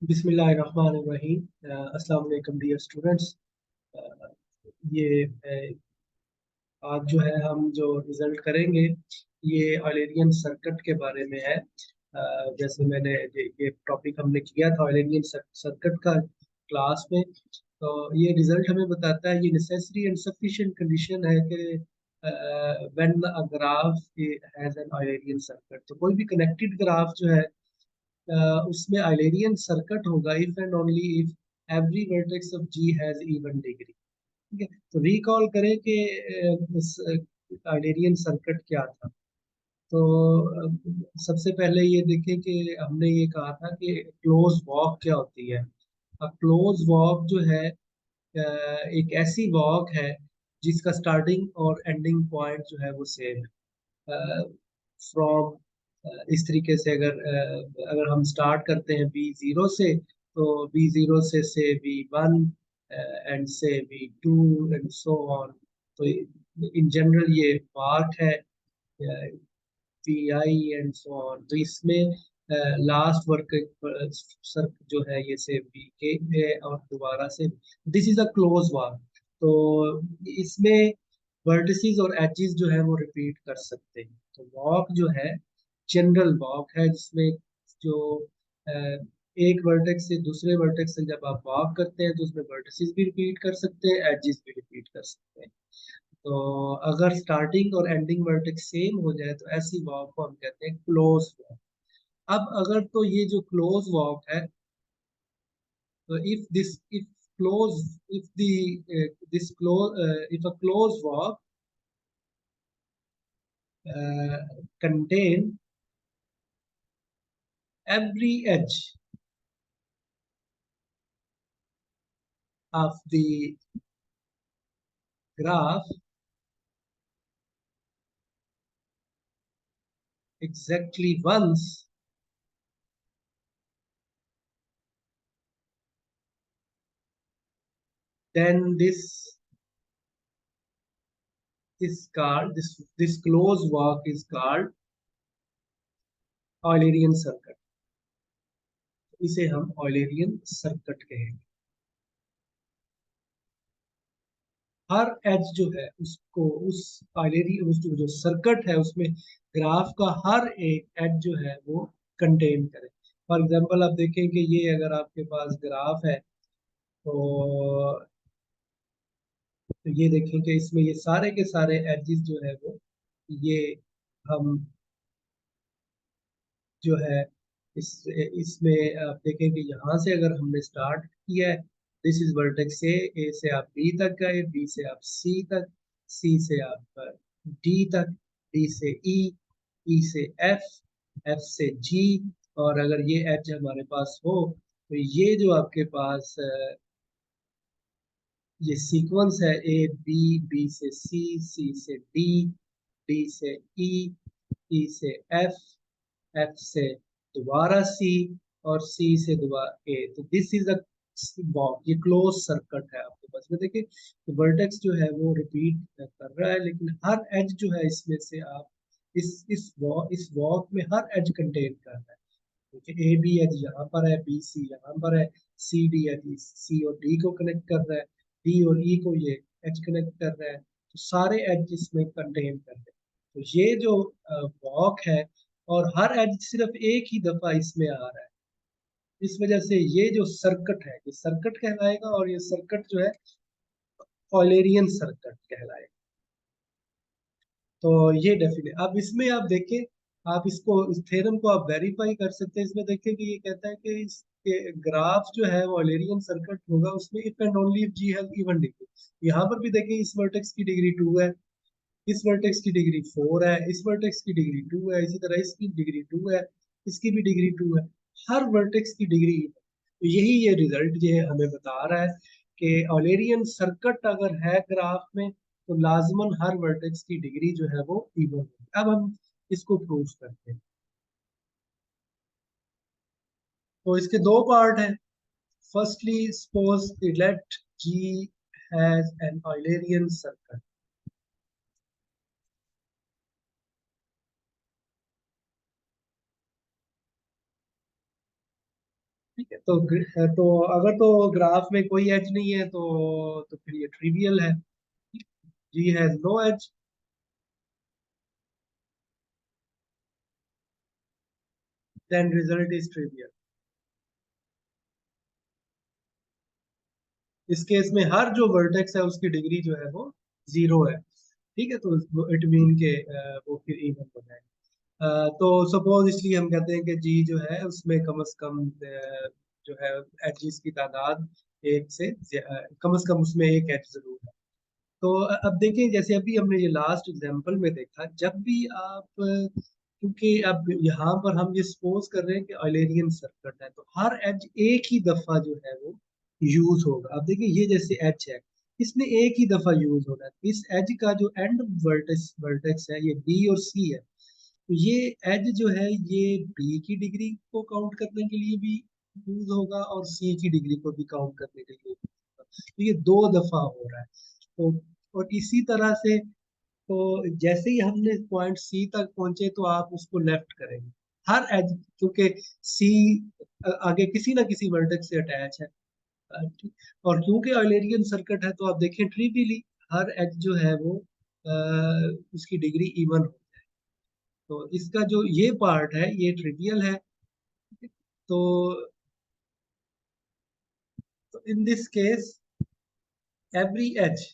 बिस्मिल्लाहिर्रहमानिर्रहीम। अस्सलाम वालेकुम डियर स्टूडेंट्स। ये आज जो है हम जो रिजल्ट करेंगे ये ऑयलेरियन सर्किट के बारे में है। जैसे मैंने ये टॉपिक हमने किया था ऑयलेरियन सर्किट का क्लास में। तो ये रिजल्ट हमें बताता है, ये नेसेसरी एंड सफिशिएंट कंडीशन है कि when a graph has an Eulerian circuit, तो कोई भी कनेक्टेड ग्राफ जो है उसमें आइलेरियन सर्किट होगा if and only if every vertex of G has even degree. ठीक है, तो रिकॉल करें कि इस आइलेरियन सर्किट क्या था। तो सबसे पहले ये देखें कि हमने ये कहा था कि क्लोज वॉक क्या होती है। अब क्लोज वॉक जो है एक ऐसी वॉक है जिसका स्टार्टिंग और एंडिंग पॉइंट जो है वो सेम है। फ्रॉम इस तरीके से अगर हम स्टार्ट करते हैं बी 0 से, तो बी 0 से बी 1 एंड से बी 2 एंड सो ऑन। तो इन जनरल ये पार्ट है पी एंड सो ऑन। तो इसमें लास्ट वर्क सर जो है ये से बी के है और दोबारा से this is a close work. तो इसमें वर्टिसेस और एजेस जो है वो रिपीट कर सकते हैं। तो वॉक जो है जनरल वॉक है जिसमें जो एक वर्टेक्स से दूसरे वर्टेक्स से जब आप वॉक करते हैं तो उसमें वर्टिसेस भी रिपीट कर सकते हैं, एजेस भी रिपीट कर सकते हैं। तो अगर स्टार्टिंग और एंडिंग वर्टेक्स सेम हो जाए तो ऐसी वॉक को हम कहते हैं क्लोज वॉक। अब अगर तो ये जो क्लोज वॉक है, तो if close if the this close if a close walk contain every edge of the graph exactly once, then this closed walk is called Eulerian circuit। इसे हम ऑयलेरियन सर्किट कहेंगे। हर एज जो है उसको उस ऑयलेरियन जो सर्किट है उसमें ग्राफ का हर एक एज जो है वो कंटेन करे। फॉर एग्जांपल आप देखें कि ये अगर आपके पास ग्राफ है तो ये देखें कि इसमें ये सारे के सारे एजेस जो है वो ये हम जो है इसमें आप देखें कि यहाँ से अगर हमने स्टार्ट किया है, दिस इज वर्टेक्स ए से आप बी तक गए, बी से आप सी तक, सी से आप डी तक, डी से ई, ई से एफ, एफ से जी। और अगर ये एच हमारे पास हो तो ये जो आपके पास ये सीक्वेंस है ए बी, बी से सी, सी से डी, डी से ई, ई से एफ, एफ से दोबारा सी, और सी से दोबारा ए। तो दिस इज अ बॉक्स, ये क्लोज सर्किट है आपके पास में। देखिए तो वर्टेक्स जो है वो रिपीट कर रहा है, लेकिन हर एज जो है इसमें से आप इस वॉक में हर एज कंटेन कर रहा है। देखिए ए बी एज यहाँ पर है, बी सी यहाँ पर है, सी डी एज सी और डी को कनेक्ट कर रहा है, डी और ई को ये एच कनेक्ट कर रहा है। तो सारे एज इसमें कंटेन कर रहे हैं। तो ये जो वॉक है और हर एज सिर्फ एक ही दफा इसमें आ रहा है, इस वजह से ये जो सर्किट है ये सर्किट कहलाएगा, और ये सर्किट जो है ऑयलेरियन सर्किट कहलाएगा। तो ये डेफिनेट अब इसमें आप देखें, आप इसको इस थ्योरम को आप वेरीफाई कर सकते हैं। इसमें देखें कि ये कहता है कि इसके ग्राफ जो है वो ऑयलेरियन सर्किट होगा उसमें if and only if G has even degree. यहाँ पर भी देखें इस वर्टेक्स की डिग्री 2 है, इस वर्टेक्स की डिग्री 4 है, इस वर्टेक्स की डिग्री 2 है, इसी तरह इसकी डिग्री 2 है, इसकी भी डिग्री 2 है, हर वर्टेक्स की डिग्री। तो यही ये रिजल्ट ये हमें बता रहा है कि ऑलेरियन सर्किट अगर है ग्राफ में तो लाजमन हर वर्टेक्स की डिग्री जो है वो इवन है। अब हम इसको प्रूव करते हैं। तो इसके दो पार्ट हैं। Firstly suppose let G has an Eulerian circuit. ठीक है, तो अगर तो ग्राफ में कोई एज नहीं है तो फिर ये ट्रिवियल है। G has no edge, then result is trivial. इस केस में हर जो वर्टेक्स है उसकी डिग्री जो है वो जीरो है। ठीक है, तो इट मीन के वो फिर इवन हो जाएगा। तो सपोज इसलिए हम कहते हैं कि जी जो है उसमें कम से कम जो है एजेस की तादाद एक से कम से कम उसमें एक एज जरूर है। तो अब देखें, जैसे अभी हमने ये लास्ट एग्जांपल में देखा, जब भी आप क्योंकि अब यहाँ पर हम ये सपोज कर रहे हैं कि ऑयलेरियन सर्किट है, तो हर एज एक ही दफा जो है वो यूज होगा। अब देखिए ये जैसे एच है, इसमें एक ही दफा यूज होना है, तो इस एज का जो एंड वर्टेक्स वर्टेक्स है ये बी और सी है, तो ये एज जो है ये बी की डिग्री को काउंट करने के लिए भी यूज होगा और सी की डिग्री को भी काउंट करने के लिए होगा। तो ये दो दफा हो रहा है। तो और इसी तरह से, तो जैसे ही हमने पॉइंट सी तक पहुंचे तो आप उसको लेफ्ट करेंगे हर एज, क्योंकि सी आगे किसी ना किसी वर्टेक्स से अटैच है। ठीक। और क्योंकि ऑयलेरियन सर्किट है तो आप देखें ट्रिवियली हर एज जो है वो उसकी डिग्री इवन हो। तो इसका जो ये पार्ट है ये ट्रिवियल है। तो in this case every edge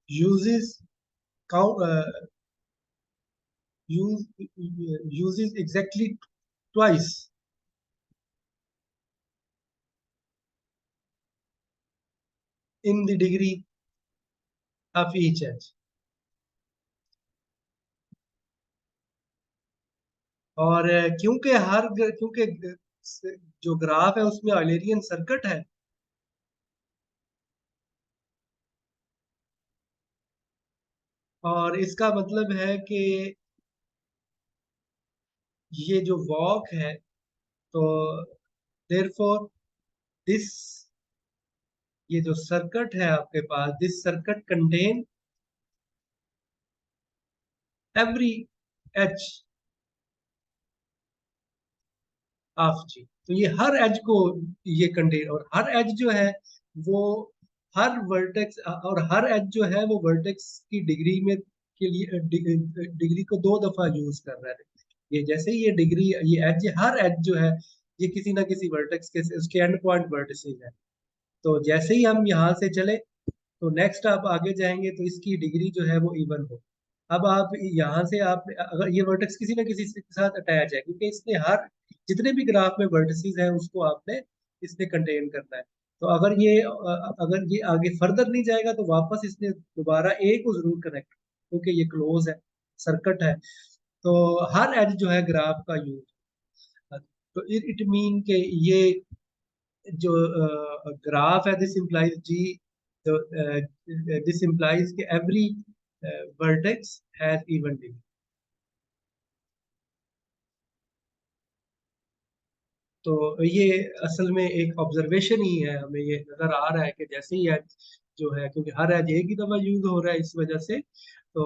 uses count use uses exactly twice in the degree of each edge। और क्योंकि जो ग्राफ है उसमें ऑयलेरियन सर्किट है, और इसका मतलब है कि ये जो वॉक है, तो देयरफॉर दिस ये जो सर्किट है आपके पास, this circuit contain every edge of G. तो ये हर एज को ये कंटेन, और हर एज जो है वो हर वर्टेक्स, और हर एज जो है वो वर्टेक्स की डिग्री में के लिए डिग्री को दो दफा यूज कर रहा है। ये जैसे ही ये डिग्री ये एज हर एज जो है ये किसी ना किसी वर्टेक्स के उसके एंड पॉइंट वर्टिसेस है। तो जैसे ही हम यहाँ से चले तो नेक्स्ट आप आगे जाएंगे तो इसकी डिग्री जो है वो इवन हो। अब आप यहाँ से आप अगर ये वर्टेक्स किसी ना किसी के साथ अटैच है, क्योंकि इसने हर जितने भी ग्राफ में वर्टिसेस हैं उसको आपने इसने कंटेन करना है। तो अगर ये आगे फर्दर नहीं जाएगा तो वापस इसने दोबारा ए को जरूर कनेक्ट, क्योंकि ये क्लोज है, सर्किट है। तो हर एज जो है ग्राफ का यूज, तो इट मीन के ये जो ग्राफ है दिस इंप्लाइज जी, तो दिस इंप्लाइज कि every vertex has even degree. तो ये असल में एक ऑब्जर्वेशन ही है, हमें ये नजर आ रहा है कि जैसे ही एज जो है, क्योंकि हर एज एक ही दफा यूज हो रहा है इस वजह से, तो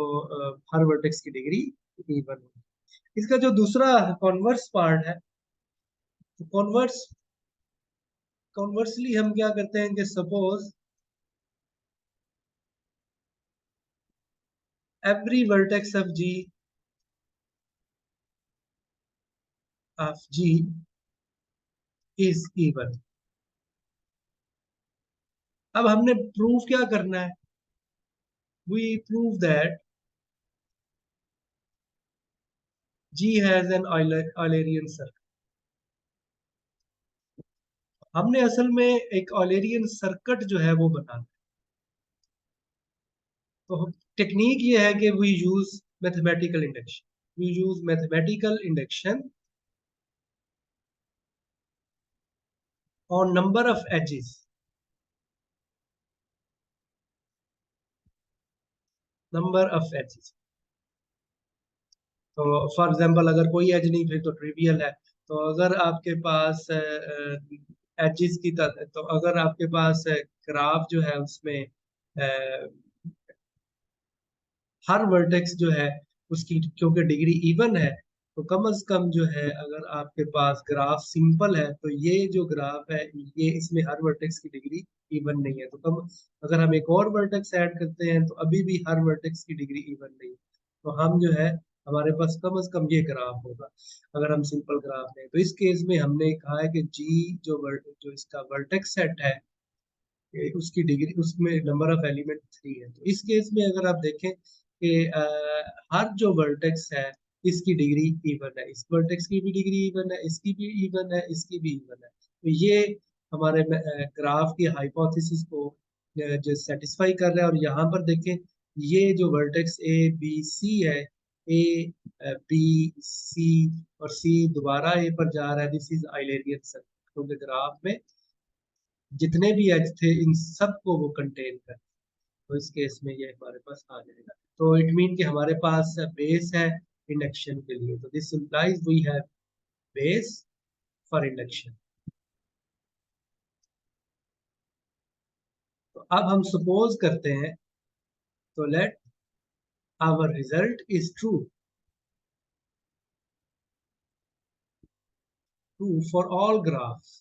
हर वर्टेक्स की डिग्री इवन हो। इसका जो दूसरा कॉन्वर्स पार्ट है, तो कॉन्वर्सली हम क्या करते हैं कि suppose every vertex of G is even। अब हमने प्रूफ क्या करना है, we prove that G has an Eulerian circle। हमने असल में एक ऑयलेरियन सर्किट जो है वो बनाना है। तो टेक्निक ये है कि we use mathematical induction, we use mathematical induction on number of edges, number of edges. तो फॉर एग्जांपल अगर कोई एज नहीं फिर तो ट्रिवियल है। तो अगर आपके पास एजेस की तो अगर आपके पास ग्राफ जो है उसमें हर वर्टेक्स जो है उसकी क्योंकि डिग्री इवन है, तो कम से कम जो है अगर आपके पास ग्राफ सिंपल है तो ये जो ग्राफ है ये इसमें हर वर्टेक्स की डिग्री इवन नहीं है। तो कम अगर हम एक और वर्टेक्स ऐड करते हैं तो अभी भी हर वर्टेक्स की डिग्री इवन नहीं है। तो हम जो है हमारे पास कम से कम ये ग्राफ होगा अगर हम सिंपल ग्राफ लें। तो इस केस में हमने कहा है कि जी जो इसका वर्टेक्स सेट है उसकी डिग्री उसमें नंबर ऑफ एलिमेंट 3 है। तो इस केस में अगर आप देखें कि हर जो वर्टेक्स है इसकी डिग्री इवन है, इस वर्टेक्स की भी डिग्री इवन है, इसकी भी इवन है, इसकी भी इवन है। तो ये हमारे ग्राफ की हाइपोथेसिस को जो सेटिस्फाई कर रहा है। और यहाँ पर देखें ये जो वर्टेक्स ए बी सी है, ए बी सी और सी दोबारा ए पर जा रहा है, दिस इज आइलेरियन सर्कल क्योंकि ग्राफ में जितने भी एज थे इन सबको वो कंटेन कर। तो इस केस में ये हमारे पास आ जाएगा। तो इट मीन कि हमारे पास बेस है इंडक्शन के लिए। तो this implies we have base for induction. तो अब हम सपोज करते हैं, तो let our result is true for all graphs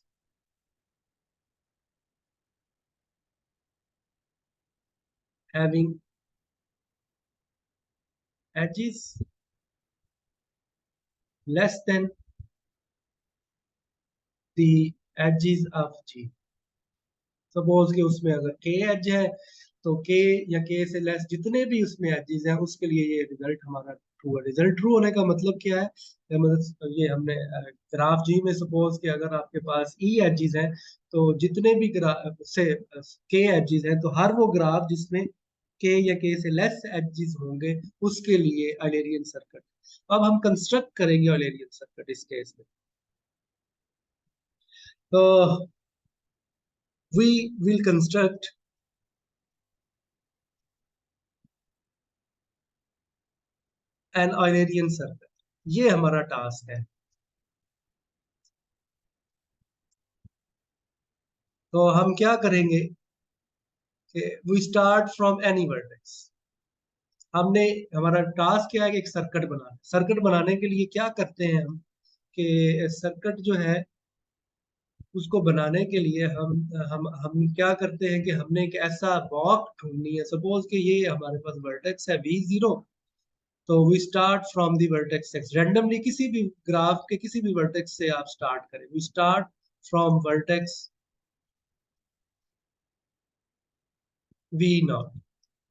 having edges less than the edges of G। Suppose कि उसमें अगर के एज है तो के या के से लेस जितने भी उसमें एजेस हैं उसके लिए ये रिजल्ट हमारा ट्रू है। रिजल्ट ट्रू होने का मतलब क्या है? मतलब ये हमने ग्राफ जी में सपोज कि अगर आपके पास ई एजेस हैं तो जितने भी ग्राफ से के एजेस हैं तो हर वो ग्राफ जिसमें के या के से लेस एजेस होंगे उसके लिए अलेरियन सर्किट। अब हम कंस्ट्रक्ट करेंगे अलेरियन सर्किट इस केस में। तो we will construct an Eulerian circle। ये हमारा टास्क है। तो हम क्या करेंगे कि we start from any vertex. हमने हमारा टास्क क्या है कि एक सर्किट बनाना। सर्किट बनाने के लिए क्या करते हैं हम कि सर्किट जो है उसको बनाने के लिए हम क्या करते हैं कि हमने एक ऐसा ब्लॉक ढूंढनी है। सपोज कि ये हमारे पास वर्टेक्स है V0। तो we start from the vertex x randomly किसी भी ग्राफ के किसी भी वर्टेक्स से आप स्टार्ट करें। We start from vertex V0।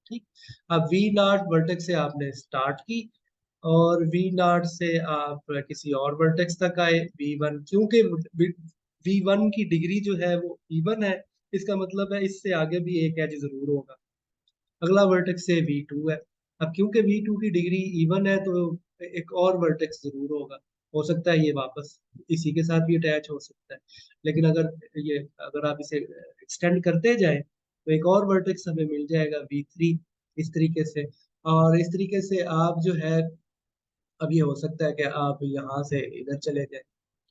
ठीक। अब V0 वर्टेक्स से आपने स्टार्ट की और V0 से आप किसी और वर्टेक्स तक आए V1। क्योंकि V1 की डिग्री जो है वो इवन है, इसका मतलब है इससे आगे भी एक एज जरूर होगा। अगला वर्टेक्स से V2 है। अब क्योंकि V2 की डिग्री इवन है तो एक और वर्टेक्स जरूर होगा। हो सकता है ये वापस इसी के साथ भी अटैच हो सकता है। लेकिन अगर आप इसे एक्सटेंड करते जाए तो एक और वर्टेक्स हमें मिल जाएगा V3 इस तरीके से। और इस तरीके से आप जो है अब ये हो सकता है कि आप यहाँ से इधर चले जाए।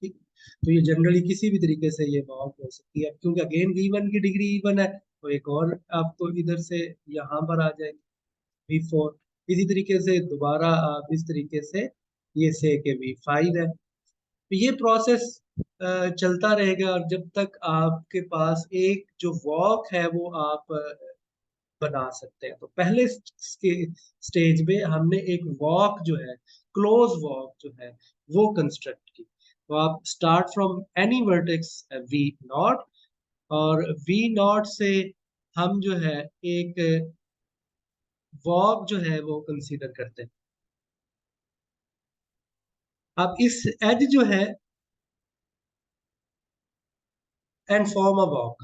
ठीक। तो ये जनरली किसी भी तरीके से ये वॉक हो सकती है। क्योंकि अगेन V1 की डिग्री इवन है तो एक और आपको इधर से यहाँ पर आ जाएगी V4। इसी तरीके से दोबारा आप इस तरीके से ये से के V5 है। तो ये प्रोसेस चलता रहेगा और जब तक आपके पास एक जो वॉक है वो आप बना सकते हैं। तो पहले स्टेज में हमने एक वॉक जो है क्लोज वॉक जो है वो कंस्ट्रक्ट की। तो आप start from any vertex V0 और V0 से हम जो है एक वॉक जो है वो कंसीडर करते हैं। अब इस एज जो है एंड फॉर्म अ वॉक।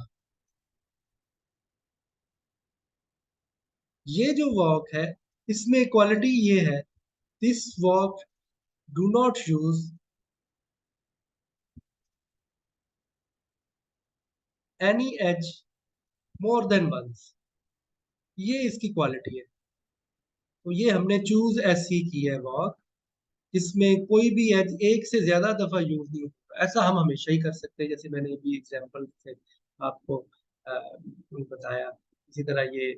ये जो वॉक है इसमें क्वालिटी ये है, this walk do not use any edge more than once. ये इसकी क्वालिटी है। तो ये हमने चूज ऐसी की है वॉक जिसमें कोई भी एज एक से ज्यादा दफा यूज नहीं होता। ऐसा हम हमेशा ही कर सकते हैं जैसे मैंने अभी एग्जांपल से आपको बताया। इसी तरह ये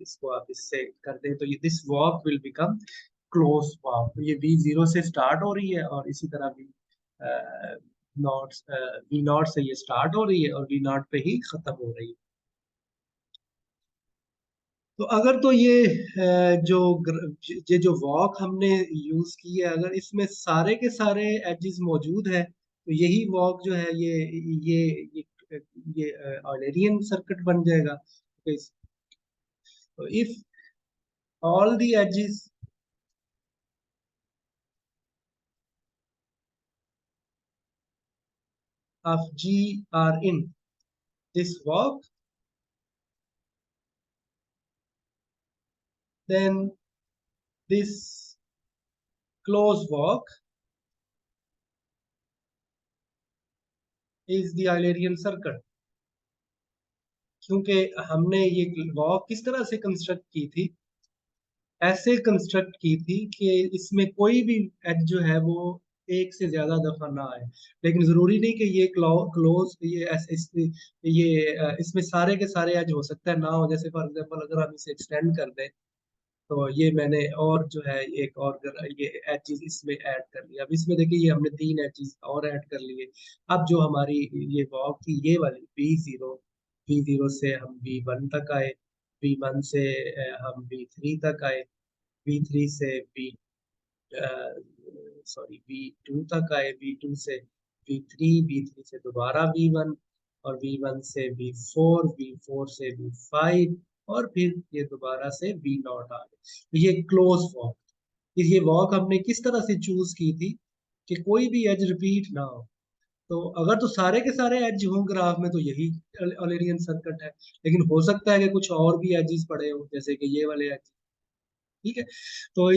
इसको आप इससे कर दें तो ये this walk will become close walk. तो ये V0 से स्टार्ट हो रही है और इसी तरह भी नॉट V0 से ये स्टार्ट हो रही है और V0 पे ही खत्म हो रही है। तो अगर तो ये जो वॉक हमने यूज की है, अगर इसमें सारे के सारे एजेस मौजूद है तो यही वॉक जो है ये ये ऑयलेरियन सर्किट बन जाएगा। तो if all the edges of G are in this walk, then this closed walk is the Eulerian circuit। क्योंकि हमने ये वॉक किस तरह से कंस्ट्रक्ट की थी, ऐसे कंस्ट्रक्ट की थी कि इसमें कोई भी एज जो है वो एक से ज्यादा दफा ना आए। लेकिन जरूरी नहीं कि ये क्लोज इसमें सारे के सारे एज हो सकता है ना हो। जैसे फॉर एग्जांपल अगर हम इसे एक्सटेंड कर दें तो ये मैंने और जो है एक और ये एजेस इसमें ऐड कर लिया। अब इसमें देखिए ये हमने 3 एजेस और ऐड कर लिए। अब जो हमारी ये वॉक थी ये वाली V0 से हम V1 तक आए, V1 से हम V3 तक आए, V3 से V2 तक आए, V2 से V3 से दोबारा V1 और V1 से V4 से V5 और फिर ये दोबारा से V0 आ गए। तो ये क्लोज वॉक। ये वॉक हमने किस तरह से चूज की थी कि कोई भी एज रिपीट ना हो। तो अगर तो सारे के सारे एज हों ग्राफ में तो यही ऑलरेडियन सर्किट है। लेकिन हो सकता है कि कुछ और भी एजेस पड़े हो जैसे कि ये वाले एज। ठीक है। तो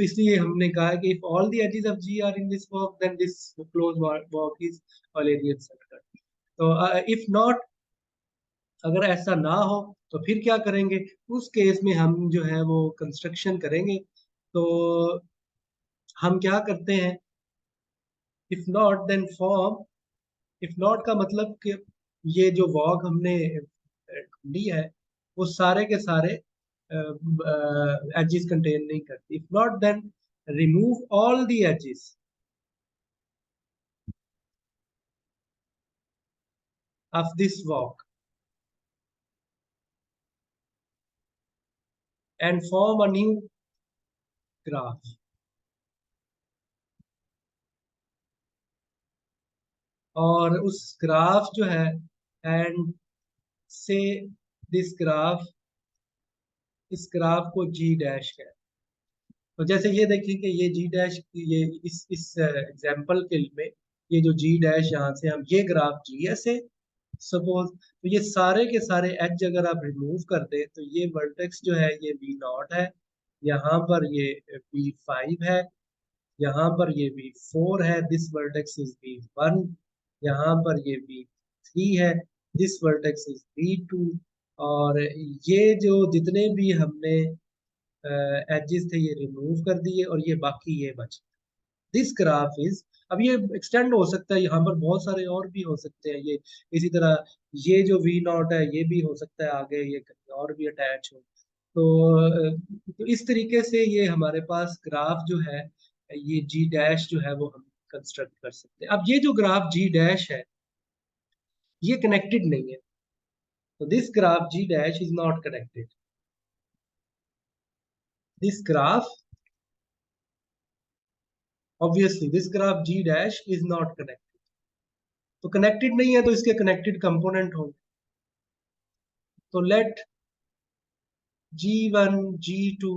इसलिए हमने कहा कि if all the edges of G are in this walk then this closed walk is Eulerian circuit. तो इफ नॉट, अगर ऐसा ना हो तो फिर क्या करेंगे, उस केस में हम जो है वो कंस्ट्रक्शन करेंगे। तो हम क्या करते हैं, if not then form. If not का मतलब कि ये जो वॉक हमने ली है वो सारे के सारे एजेस कंटेन नहीं करती। If not then remove all the edges of this walk and form a new graph. और उस ग्राफ जो है एंड से दिस ग्राफ, इस ग्राफ को G डैश है। तो जैसे ये देखिए कि ये G डैश, ये इस एग्जांपल के में ये जो G डैश यहाँ से हम ये ग्राफ GS है सपोज। तो ये सारे के सारे एज अगर आप रिमूव कर दे तो ये वर्टेक्स जो है ये V0 है, यहाँ पर ये V5 है, यहाँ पर ये V4 है, दिस वर्टेक्स इज V1, यहाँ पर ये V3 है, दिस वर्टेक्स इज V2। और ये जो जितने भी हमने एजेस थे ये रिमूव कर दिए और ये बाकी ये बच। दिस ग्राफ इज, अब ये एक्सटेंड हो सकता है, यहाँ पर बहुत सारे और भी हो सकते हैं ये। इसी तरह ये जो V0 है ये भी हो सकता है आगे ये कहीं और भी अटैच हो। तो इस तरीके से ये हमारे पास ग्राफ जो है ये G डैश जो है वो हम कंस्ट्रक्ट कर सकते हैं। अब ये जो ग्राफ G डैश है ये कनेक्टेड नहीं है। तो this graph G dash is not connected. This graph, obviously this graph G dash is not connected। तो कनेक्टेड नहीं है तो इसके कनेक्टेड कंपोनेंट होंगे। तो late G1 G2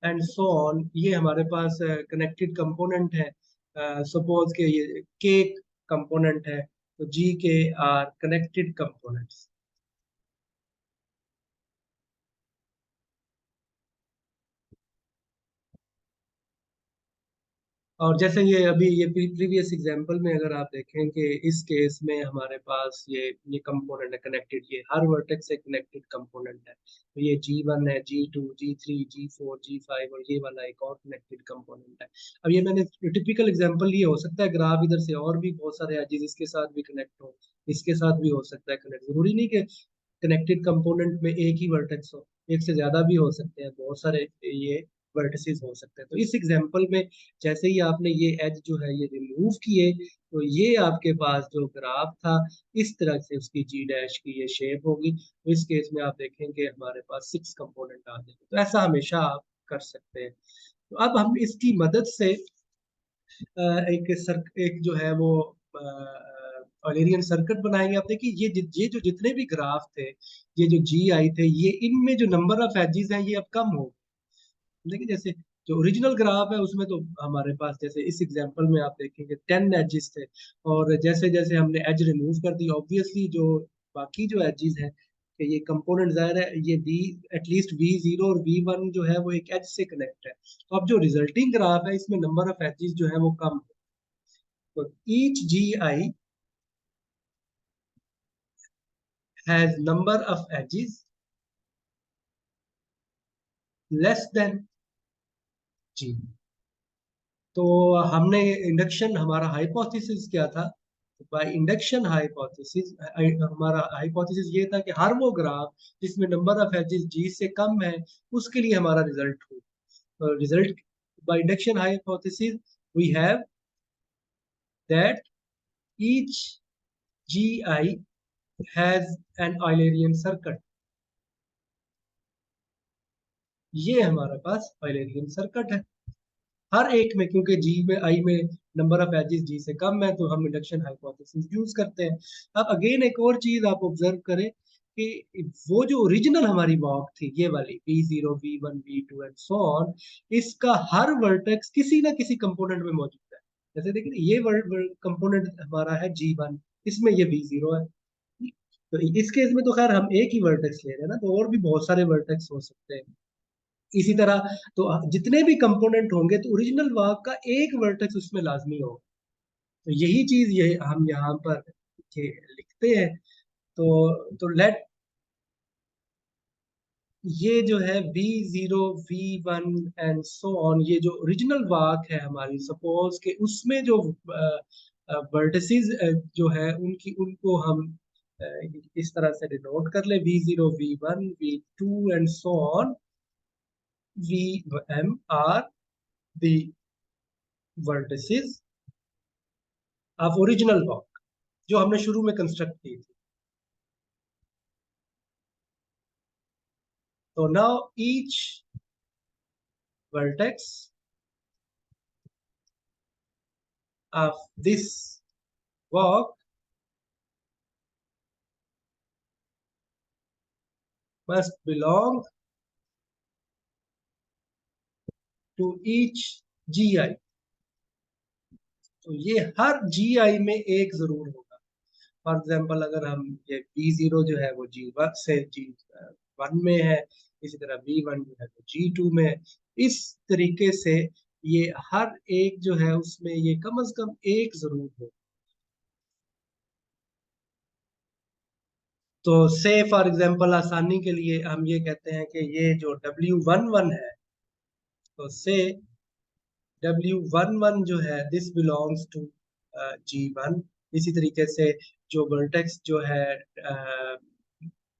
and so on ये हमारे पास कनेक्टेड कंपोनेंट है। सपोज के ये K कंपोनेंट है तो G के आर कनेक्टेड कंपोनेंट्स। और जैसे ये अभी ये प्रीवियस एग्जांपल में अगर आप देखें कि इस केस में हमारे पास ये कंपोनेंट है कनेक्टेड, ये हर वर्टेक्स से कनेक्टेड कंपोनेंट है। तो ये G1 है, G2 G3 G4 G5 और ये वाला एक और कनेक्टेड कंपोनेंट है। अब ये मैंने टिपिकल एग्जांपल, ये हो सकता है ग्राफ इधर से और भी बहुत सारे एजेस इसके साथ भी कनेक्ट हो, इसके साथ भी हो सकता है कनेक्ट। जरूरी नहीं कि कनेक्टेड कंपोनेंट में एक ही वर्टेक्स हो। एक से ज्यादा भी हो सकते हैं, बहुत सारे ये वर्टिसेस हो सकते हैं। तो इस एग्जांपल में जैसे ही आपने ये एज जो है ये रिमूव किए, तो ये आपके पास जो ग्राफ था इस तरह से उसकी जी डैश की ये शेप होगी। तो इस केस में आप देखेंगे हमारे पास 6 कंपोनेंट आ जाएंगे। तो ऐसा हमेशा आप कर सकते हैं। तो अब हम इसकी मदद से एक जो है वो ऑलेरियन सर्किट बनाएंगे। आप देखिए ये जो जितने भी ग्राफ थे, ये जो जी आई थे, ये इनमें जो नंबर ऑफ एजेस हैं ये अब कम हो। देखिए जैसे जो ओरिजिनल ग्राफ है उसमें तो हमारे पास जैसे इस एग्जांपल में आप देखेंगे 10 एजेस थे, और जैसे जैसे हमने एज रिमूव कर दी, ऑब्वियसली जो बाकी जो एजेस हैं कि ये कंपोनेंट जाहिर है ये वी एटलीस्ट V0 और V1 जो है वो एक एज से कनेक्ट है। तो अब जो रिजल्टिंग ग्राफ है इसमें नंबर ऑफ एजेस जो है वो कम है। तो each GI has number of edges less than G। तो हमने इंडक्शन हमारा हाइपोथेसिस क्या था? बाय इंडक्शन हाइपोथेसिस हमारा हाइपोथेसिस ये था कि हर वो ग्राफ जिसमें नंबर ऑफ एजेस G से कम है उसके लिए हमारा रिजल्ट हो। तो result by induction hypothesis we have that each GI has an Eulerian circuit। ये हमारे पास Eulerian सर्किट है हर एक में, क्योंकि जी में आई में नंबर ऑफ एजेस जी से कम है, तो हम इंडक्शन हाइपोथेसिस यूज करते हैं। अब अगेन एक और चीज आप ऑब्जर्व करें कि वो जो ओरिजिनल हमारी वॉक थी ये वाली V0 V1 V2 and so on, इसका हर वर्टेक्स किसी ना किसी कंपोनेंट में मौजूद है। जैसे देखिए ये कंपोनेंट हमारा है G1, इसमें ये V0 है। तो इस केस में तो खैर हम एक ही वर्टेक्स ले रहे हैं ना, तो और भी बहुत सारे वर्टेक्स हो सकते हैं। इसी तरह तो जितने भी कंपोनेंट होंगे तो ओरिजिनल वर्क का एक वर्टेक्स उसमें लाजमी होगा। तो यही चीज ये हम यहाँ पर ये लिखते हैं। तो लेट ये जो है V0 V1 and so on, ये जो ओरिजिनल वर्क है हमारी, सपोज के उसमें जो वर्टिसेस जो है उनकी उनको हम अ, इस तरह से डिनोट कर ले, V0 V1 V2 and so on, VM are the vertices of original work जो हमने शुरू में कंस्ट्रक्ट की थी। तो now each vertex of this work must belong to each GI। तो ये हर GI में एक जरूर होगा। फॉर एग्जाम्पल अगर हम ये V0 जो है वो G1 से G1 में है, इसी तरह V1 जो है वो G2 में है। इस तरीके से ये हर एक जो है उसमें ये कम से कम एक जरूर हो। तो से फॉर एग्जांपल आसानी के लिए हम ये कहते हैं कि ये जो W11 है, तो से W11 जो है दिस बिलोंग्स टू G1। इसी तरीके से जो वर्टेक्स जो है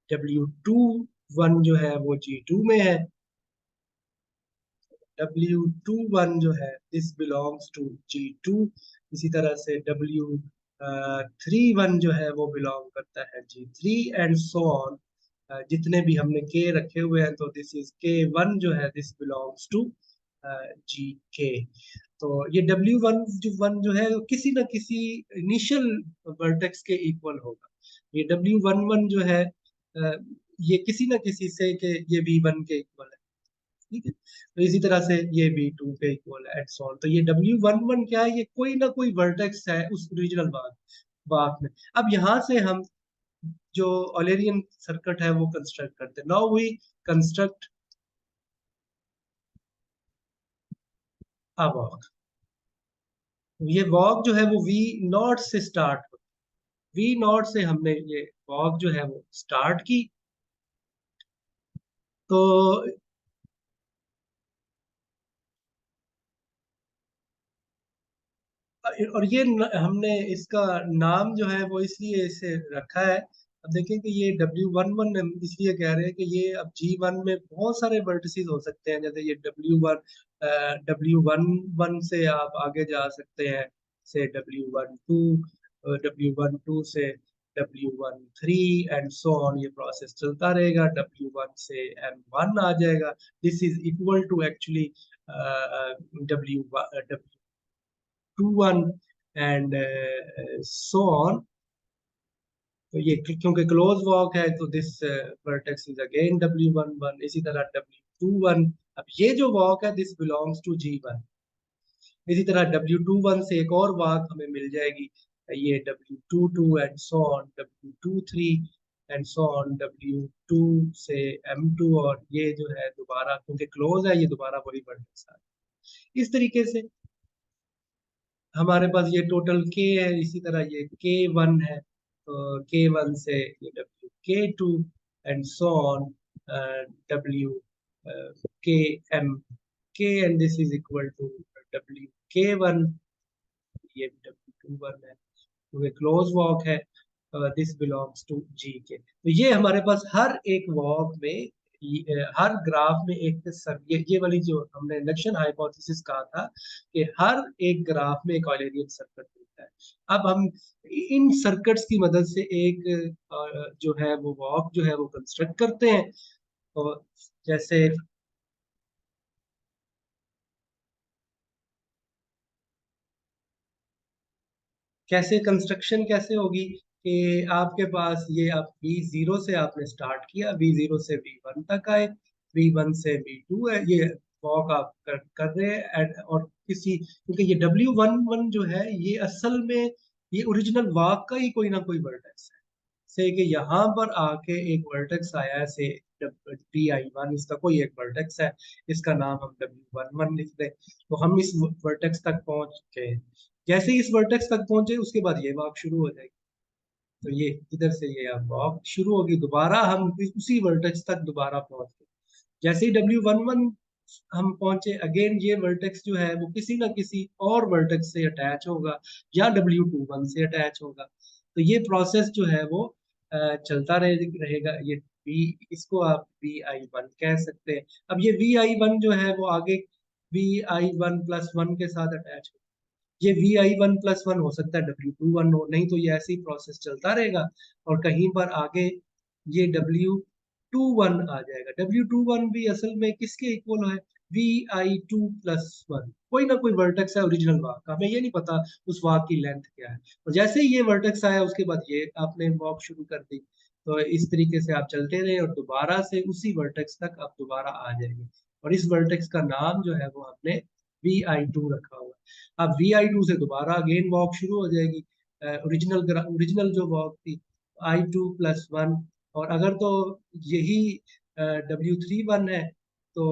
W21 जो है वो G2 में है। W21 जो है दिस बिलोंग्स टू G2। इसी तरह से W31 जो है वो बिलोंग करता है G3 एंड सो ऑन। जितने भी हमने के रखे हुए हैं, तो दिस इज K1 जो है दिस बिलोंग्स टू GK। तो ये W1 जो है वो किसी ना किसी इनिशियल वर्टेक्स के इक्वल होगा। ये W11 जो है ये किसी ना किसी से के ये V1 के इक्वल है। ठीक है, तो इसी तरह से ये V2 के इक्वल है एंड सो ऑन। तो ये W11 क्या है? ये कोई ना कोई वर्टेक्स है उस ओरिजिनल बाग में। अब यहाँ से हम जो ओलेरियन सर्किट है वो कंस्ट्रक्ट करते हैं। Now we construct a walk. ये वॉक जो है वो V0 से स्टार्ट होती है। V0 से हमने ये वॉक जो है वो स्टार्ट की। तो और ये हमने इसका नाम जो है वो इसलिए इसे रखा है अब देखें कि ये W11 हम इसलिए कह रहे हैं कि ये अब G1 में बहुत सारे वर्टिसेस हो सकते हैं, जैसे ये W11 से आप आगे जा सकते हैं, से W12 से W13 एंड सो ऑन, ये प्रोसेस चलता रहेगा। W1 से M1 आ जाएगा, this is equal to actually W21 and so on. तो ये क्योंकि क्लोज वॉक है तो this vertex is again W11, इसी तरह W21। अब ये जो वॉक है दिस बिलोंग्स टू G1। इसी तरह W21 से एक और वॉक हमें मिल जाएगी, ये W22 and so on, W23 and so on, W2 से M2, और ये जो है दोबारा क्योंकि क्लोज है ये दोबारा वही वर्टेक्स आ इस तरीके से हमारे पास ये टोटल K है। इसी तरह ये K1 है, तो K1 से ये K2 and so on, W K M K and this is equal to WK1, ये W21 है क्योंकि क्लोज वॉक है, this belongs to G K. तो ये हमारे पास हर एक वॉक में हर ग्राफ में एक ये वाली जो हमने इंडक्शन हाइपोथेसिस कहा था कि हर एक ग्राफ में एक ऑयलेरियन सर्किट होता है। अब हम इन सर्किट्स की मदद से एक जो है वो वॉक जो है वो कंस्ट्रक्ट करते हैं। तो जैसे कैसे कंस्ट्रक्शन कैसे होगी कि आपके पास ये आप V0 से आपने स्टार्ट किया, V0 से V1 तक आए, V1 से V2 है, ये वॉक आप कर रहे हैं और किसी क्योंकि ये W11 जो है ये असल में ये ओरिजिनल वॉक का ही कोई ना कोई वर्टेक्स है, से कि यहाँ पर आके एक वर्टेक्स आया है, से DI1 इसका कोई एक वर्टेक्स है, इसका नाम हम W11 लिख दें, तो हम इस वर्टेक्स तक पहुंच गए। जैसे ही इस वर्टेक्स तक पहुंचे उसके बाद ये वॉक शुरू हो जाएगी, तो ये इधर से ये अब वॉक शुरू होगी, दोबारा हम उसी वर्टेक्स तक दोबारा पहुंच गए। जैसे ही W11 हम पहुंचे, अगेन ये वर्टेक्स जो है वो किसी ना किसी और वर्टेक्स से अटैच होगा या W21 से अटैच होगा, तो ये प्रोसेस जो है वो चलता रहेगा। ये इसको आप VI1 कह सकते हैं। अब ये VI1 जो है वो आगे VI1+1 के साथ अटैच होगा, ये VI1+1 हो सकता है W21 हो, नहीं तो ये ऐसे ही प्रोसेस चलता रहेगा और कहीं पर आगे ये W21 आ जाएगा। W21 भी असल में किसके इक्वल है, VI2+1, कोई ना कोई वर्टेक्स है ओरिजिनल वाक का, हमें ये नहीं पता उस वाक की लेंथ क्या है। और जैसे ही ये वर्टेक्स आया उसके बाद ये आपने वॉक शुरू कर दी, तो इस तरीके से आप चलते रहे और दोबारा से उसी वर्टेक्स तक आप दोबारा आ जाएंगे, और इस वर्टेक्स का नाम जो है वो आपने VI2 रखा हुआ है। अब VI2 से दोबारा अगेन वॉक शुरू हो जाएगी, ओरिजिनल जो वॉक थी I2+1, और अगर तो यही W31 है तो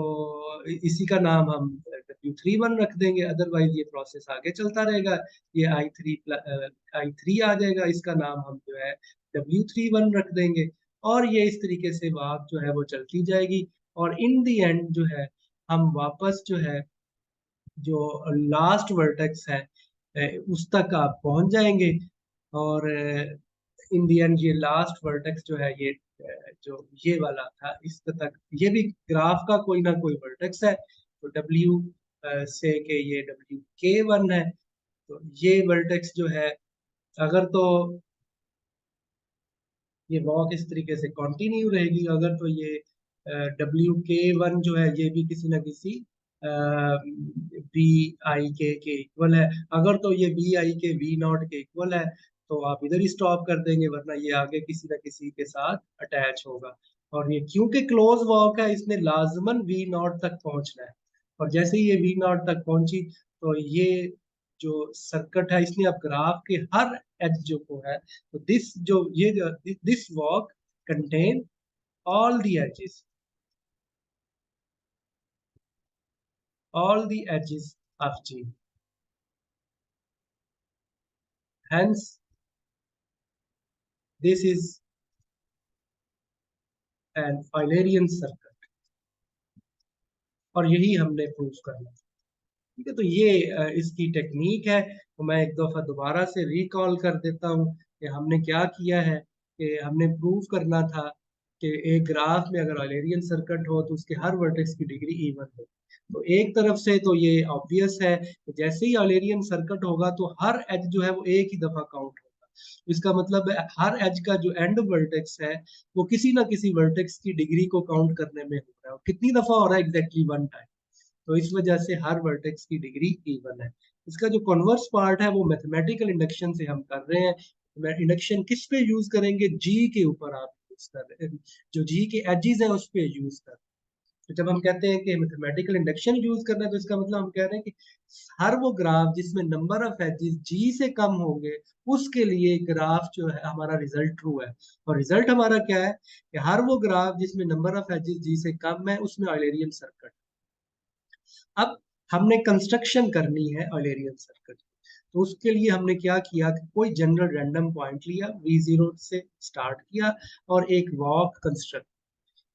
इसी का नाम हम W31 रख देंगे, अदरवाइज ये प्रोसेस आगे चलता रहेगा। ये I3 आ जाएगा, इसका नाम हम जो है W31 रख देंगे, और ये इस तरीके से वॉक जो है वो चलती जाएगी, और इन दी एंड जो है हम वापस जो है जो लास्ट वर्टेक्स है उस तक आप पहुंच जाएंगे। और इन दी एंड ये लास्ट वर्टेक्स जो है ये जो ये वाला था इस तक, ये भी ग्राफ का कोई ना कोई वर्टेक्स है, तो W से के ये WK1 है, तो ये वर्टेक्स जो है अगर तो ये वॉक इस तरीके से कंटिन्यू रहेगी, अगर तो ये WK1 जो है ये भी किसी ना किसी VI के इक्वल है, अगर तो ये VI के V0 के इक्वल है तो आप इधर ही स्टॉप कर देंगे, वरना ये आगे किसी ना किसी के साथ अटैच होगा। और ये क्योंकि क्लोज वॉक है इसने लाजमन V0 तक पहुंचना है, और जैसे ही ये V0 तक पहुंची तो ये जो सर्किट है इसने अब ग्राफ के हर एज जो को है, तो this walk contain all the edges all the edges of G, hence this is an Eulerian circuit, और यही हमने प्रूव करना। ठीक है, तो ये इसकी टेक्निक है, तो मैं एक दफा दोबारा से रिकॉल कर देता हूँ कि हमने क्या किया है। कि हमने प्रूव करना था कि एक ग्राफ में अगर ऑयलेरियन सर्किट हो तो उसके हर वर्टेक्स की डिग्री इवन हो। तो एक तरफ से तो ये ऑब्वियस है कि जैसे ही ऑयलेरियन सर्किट होगा तो हर एज जो है वो एक ही दफा काउंट होगा। इसका मतलब है हर एज का जो एंड वर्टेक्स है वो किसी ना किसी वर्टेक्स की डिग्री को काउंट करने में हो रहा है। और कितनी दफा हो रहा है? Exactly one time. तो इस वजह से हर वर्टेक्स की डिग्री इवन है। इसका जो कॉन्वर्स पार्ट है वो मैथमेटिकल इंडक्शन से हम कर रहे हैं। इंडक्शन किस पे यूज करेंगे? जी के ऊपर आप यूज कर रहे हैं, जो जी के एजेस है उस पे यूज कर रहे हैं। तो जब हम कहते हैं कि मैथमेटिकल इंडक्शन यूज करना है तो इसका मतलब हम कह रहे हैं कि हर वो ग्राफ जिसमें नंबर ऑफ एजेस जी से कम होंगे उसके लिए ग्राफ जो है हमारा रिजल्ट ट्रू है। और रिजल्ट हमारा क्या है कि हर वो ग्राफ जिसमें नंबर ऑफ एजेस जी से कम है उसमें ऑयलेरियन सर्किट। अब हमने कंस्ट्रक्शन करनी है ऑयलेरियन सर्किट। तो उसके लिए हमने क्या किया कि कोई जनरल रैंडम पॉइंट लिया, V0 से स्टार्ट किया और एक वॉक कंस्ट्रक्ट।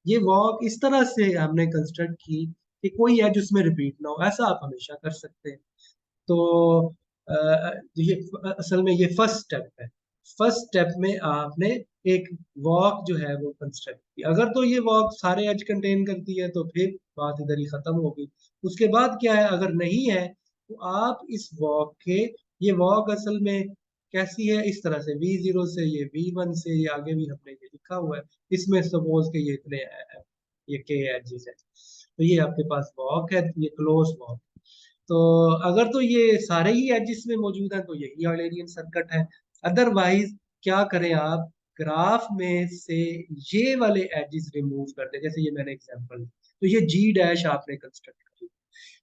ये वॉक इस तरह से हमने कंस्ट्रक्ट की कि कोई एज उसमें रिपीट ना हो। ऐसा आप हमेशा कर सकते हैं। तो ये असल में ये फर्स्ट स्टेप है। फर्स्ट स्टेप में आपने एक वॉक जो है वो कंस्ट्रक्ट की। अगर तो ये वॉक सारे एज कंटेन करती है तो फिर बात इधर ही खत्म होगी। उसके बाद क्या है? अगर नहीं है तो आप इस वॉक के, ये वॉक असल में कैसी है? इस तरह से V0 से ये V1 से ये आगे भी हमने ये लिखा हुआ है। इसमें सपोज के ये इतने ये के एजेस है। तो ये आपके पास वॉक है, ये क्लोज वॉक। तो अगर तो ये सारे ही एजेस में मौजूद है तो यही ऑयलेरियन सर्किट है। अदरवाइज क्या करें आप? ग्राफ में से ये वाले एजेस रिमूव कर दें। जैसे ये मैंने एग्जांपल, तो ये जी डैश आपने कंस्ट्रक्ट कर,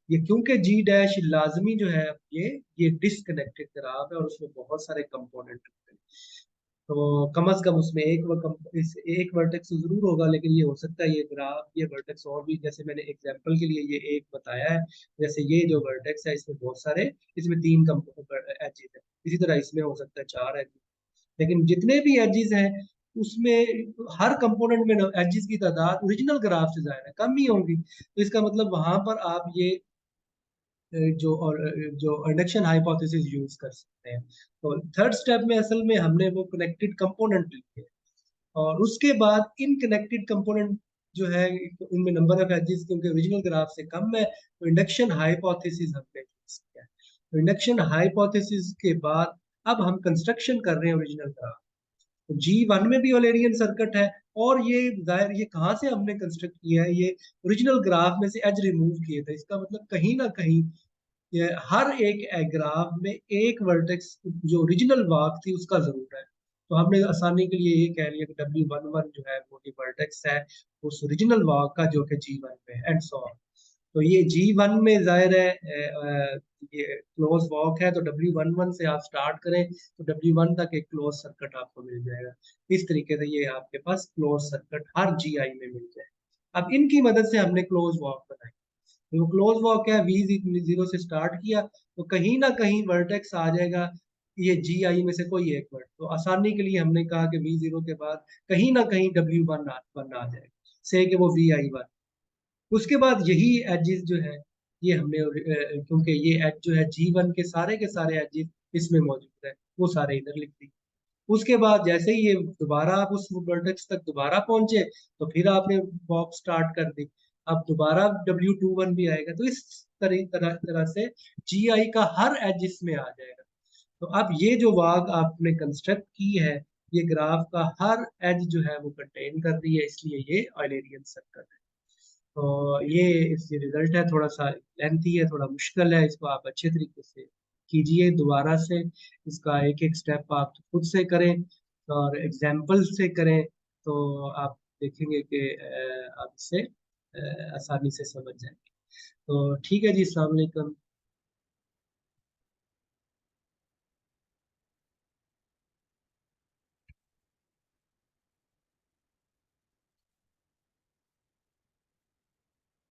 ये क्योंकि जी डैश लाजमी जो है ये डिसकनेक्टेड ग्राफ है और उसमें बहुत सारे कंपोनेंट होते हैं। तो कम से कम उसमें एक वर्टेक्स जरूर होगा, लेकिन ये हो सकता है ये ग्राफ, ये वर्टेक्स और भी, जैसे मैंने एग्जांपल के लिए ये एक बताया है। जैसे ये जो वर्टेक्स है इसमें बहुत सारे, इसमें तीन एजेस है, इसी तरह इसमें हो सकता है चार एजेस। लेकिन जितने भी एजेस हैं उसमें हर कंपोनेंट में एजेस की तादाद ओरिजिनल ग्राफ से ज्यादा है, कम ही होंगी। तो इसका मतलब वहां पर आप ये जो इंडक्शन हाइपोथेसिस यूज कर सकते हैं। तो थर्ड स्टेप में असल में हमने वो कनेक्टेड कंपोनेंट लिखे और उसके बाद इन कनेक्टेड कंपोनेंट जो है उनमें नंबर ऑफ एजेस क्योंकि ओरिजिनल ग्राफ से कम है तो इंडक्शन हाइपोथेसिस हमने यूज किया। तो इंडक्शन हाइपोथेसिस के बाद अब हम कंस्ट्रक्शन कर रहे हैं ओरिजिनल ग्राफ। तो G1 में भी ओलेरियन सर्किट है और ये जाहिर, ये कहाँ से हमने कंस्ट्रक्ट किया है? ये ओरिजिनल ग्राफ में से एज रिमूव किए थे। इसका मतलब कहीं ना कहीं ये हर एक ग्राफ में एक वर्टेक्स जो ओरिजिनल वाक थी उसका जरूर है। तो हमने आसानी के लिए ये कह लिया कि W11 जो है वो वर्टेक्स है उस ओरिजिनल वाक का जो कि G1 में है, एंड सो ऑन। तो ये G1 में जाहिर है ये क्लोज वॉक है, तो W11 से आप स्टार्ट करें तो W1 तक एक क्लोज सर्किट आपको मिल जाएगा। इस तरीके से ये आपके पास क्लोज सर्किट हर GI में मिल जाए। अब इनकी मदद से हमने क्लोज वॉक बनाई। तो क्लोज वॉक है, V0 से स्टार्ट किया तो कहीं ना कहीं वर्टेक्स आ जाएगा ये GI में से कोई एक वर्ड। तो आसानी के लिए हमने कहा कि V0 के बाद कहीं ना कहीं W1 आ जाएगा, से कि वो VI1। उसके बाद यही एजेस जो है ये हमने क्योंकि ये एज जो है G1 के सारे एजेस इसमें मौजूद है वो सारे इधर लिख दी। उसके बाद जैसे ही ये दोबारा आप उस वर्टेक्स तक दोबारा पहुंचे तो फिर आपने वॉक स्टार्ट कर दी। अब दोबारा W21 भी आएगा तो इस तरह से GI का हर एज इसमें आ जाएगा। तो अब ये जो वॉक आपने कंस्ट्रक्ट की है ये ग्राफ का हर एज जो है वो कंटेन कर रही है, इसलिए ये ऑयलेरियन सर्कल है। तो ये इसकी रिजल्ट है, थोड़ा सा लेंथी है, थोड़ा मुश्किल है, इसको आप अच्छे तरीके से कीजिए दोबारा से। इसका एक एक स्टेप आप खुद से करें और एग्जाम्पल से करें तो आप देखेंगे कि आप इसे आसानी से समझ जाएंगे। तो ठीक है जी, अस्सलाम वालेकुम।